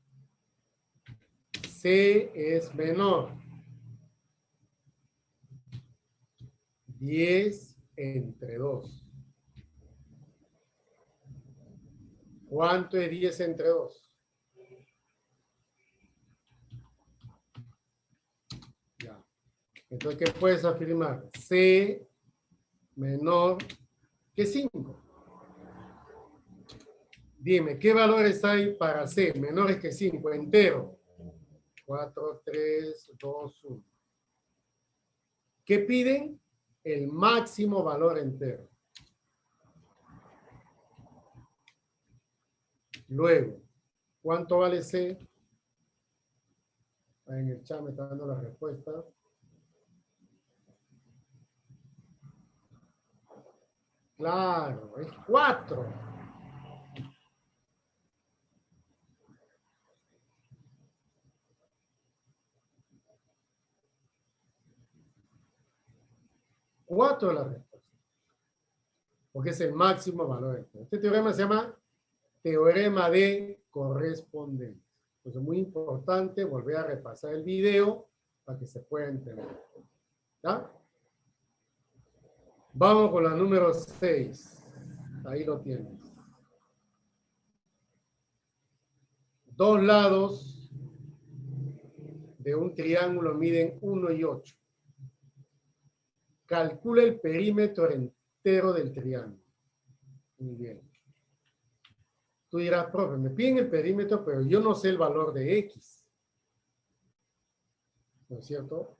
C es menor. 10 entre 2. ¿Cuánto es 10 entre 2? Ya. Entonces, ¿qué puedes afirmar? C menor que 5. Dime, ¿qué valores hay para C menores que 5? Entero. 4, 3, 2, 1. ¿Qué piden? El máximo valor entero. Luego, ¿cuánto vale C? Ahí en el chat me está dando la respuesta. Claro, es 4. Cuatro es la respuesta. Porque es el máximo valor entero. Este teorema se llama teorema de correspondencia. Entonces es muy importante volver a repasar el video para que se pueda entender. ¿Ya? Vamos con la número 6. Ahí lo tienes. Dos lados de un triángulo miden 1 y 8. Calcula el perímetro entero del triángulo. Muy bien. Tú dirás, profe, me piden el perímetro, pero yo no sé el valor de X. ¿No es cierto?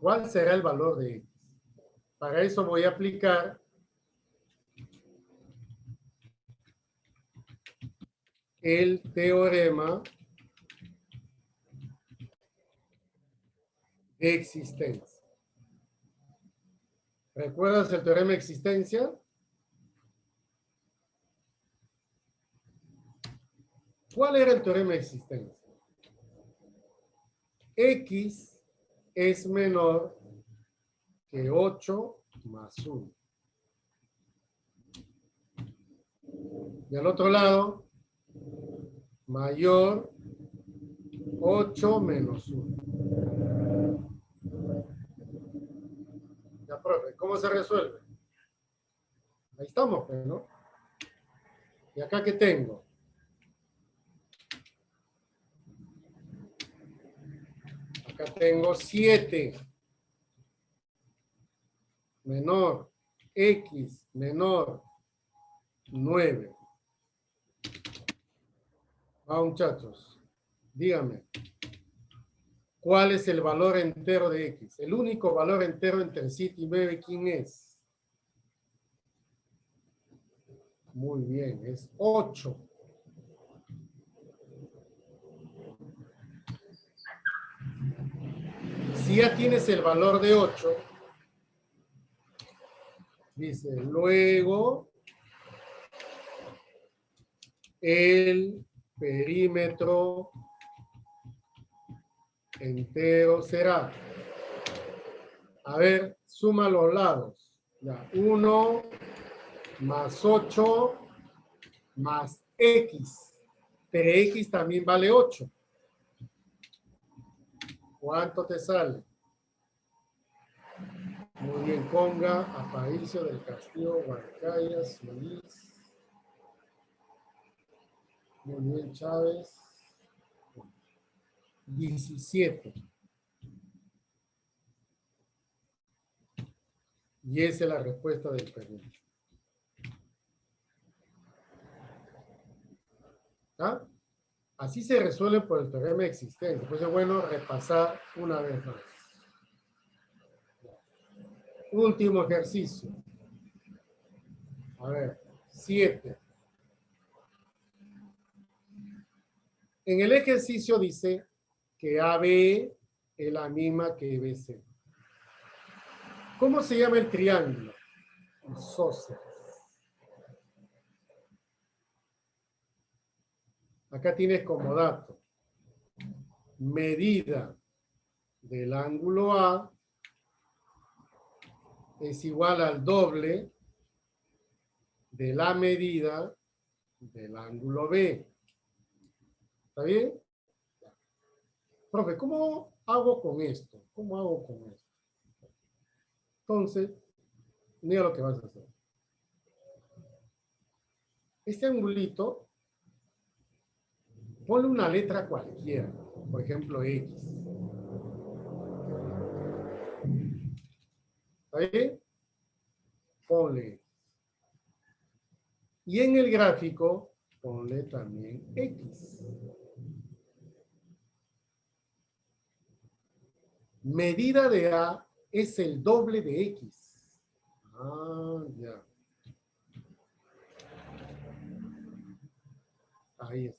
¿Cuál será el valor de X? Para eso voy a aplicar el teorema de existencia. ¿Recuerdas el teorema de existencia? ¿Cuál era el teorema de existencia? X es menor que 8 más 1. Y al otro lado, mayor 8 menos 1. Ya, profe, ¿cómo se resuelve? Ahí estamos, ¿no? ¿Y acá qué tengo? Acá tengo 7 menor X menor 9. Ah, muchachos, díganme, ¿cuál es el valor entero de X? El único valor entero entre 7 y 9, ¿quién es? Muy bien, es 8. Si ya tienes el valor de 8, dice, luego el perímetro entero será. A ver, suma los lados. Ya, 1 más 8 más X. Pero X también vale 8. ¿Cuánto te sale? Muy bien, Conga, Aparicio del Castillo, Huarcaya, Solís. Muy bien, Chávez. 17. Y esa es la respuesta del perímetro. ¿Ah? Así se resuelve por el teorema de existencia. Pues es bueno repasar una vez más. Último ejercicio. A ver, 7. En el ejercicio dice que AB es la misma que BC. ¿Cómo se llama el triángulo? Isósceles. Acá tienes como dato. Medida del ángulo A es igual al doble de la medida del ángulo B. ¿Está bien? Profe, ¿cómo hago con esto? ¿Cómo hago con esto? Entonces, mira lo que vas a hacer. Este angulito, ponle una letra cualquiera, por ejemplo, X. ¿Está bien? Ponle. Y en el gráfico, ponle también X. Medida de A es el doble de X. Ah, ya. Ahí está.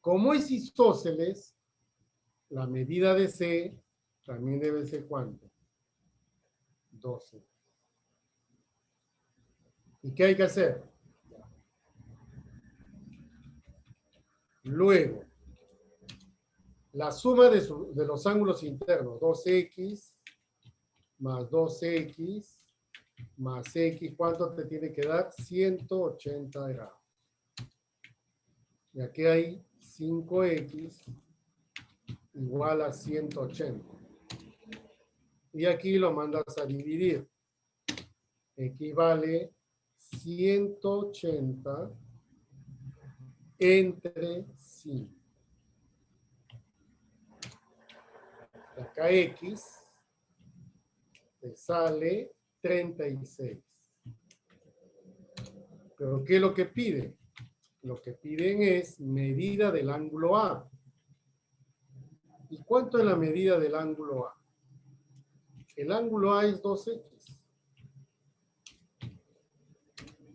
Como es isósceles, la medida de C también debe ser ¿cuánto? 12. ¿Y qué hay que hacer? Luego, la suma de los ángulos internos, 2X más 2X más X, ¿cuánto te tiene que dar? 180 grados. Y aquí hay 5X igual a 180. Y aquí lo mandas a dividir. Equivale 180 entre 5. Acá X te sale 36. ¿Pero qué es lo que pide? Lo que piden es medida del ángulo A. ¿Y cuánto es la medida del ángulo A? El ángulo A es 2X.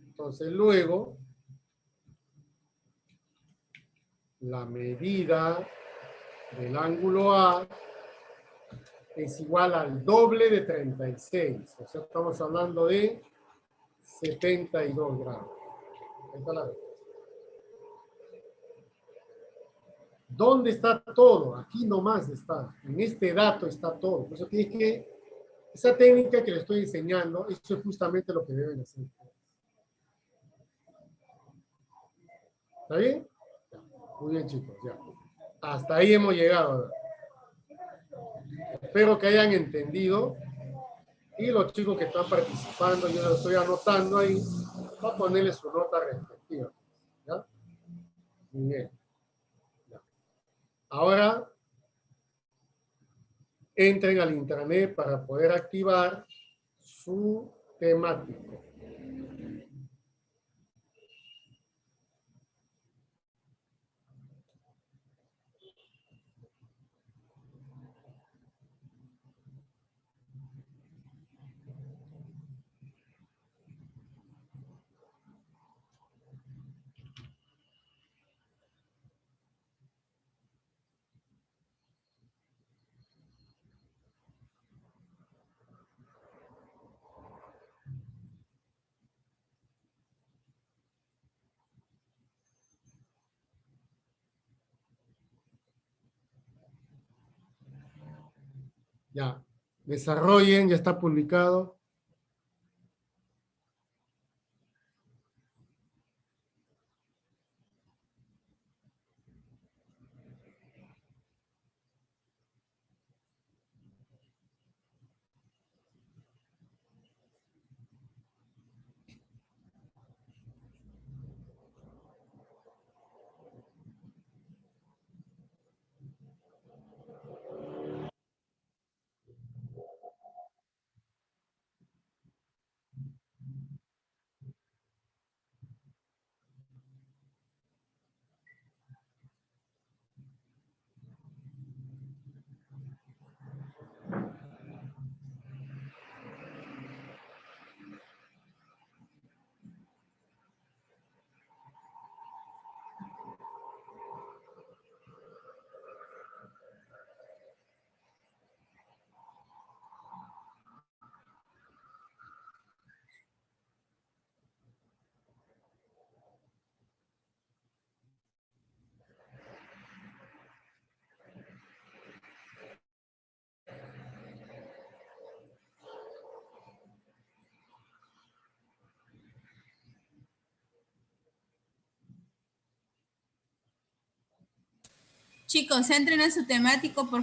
Entonces luego, la medida del ángulo A es igual al doble de 36. O sea, estamos hablando de 72 grados. Ahí está la respuesta. ¿Dónde está todo? Aquí nomás está. En este dato está todo. Por eso tienes que, esa técnica que le estoy enseñando, eso es justamente lo que deben hacer. ¿Está bien? Ya. Muy bien, chicos. Ya. Hasta ahí hemos llegado. Espero que hayan entendido. Y los chicos que están participando, yo lo estoy anotando ahí, para ponerle su nota respectiva. ¿Ya? Muy bien. Ya. Ahora, entren al intranet para poder activar su temático. Ya, desarrollen, ya está publicado. Chicos, entren a su temático, por favor.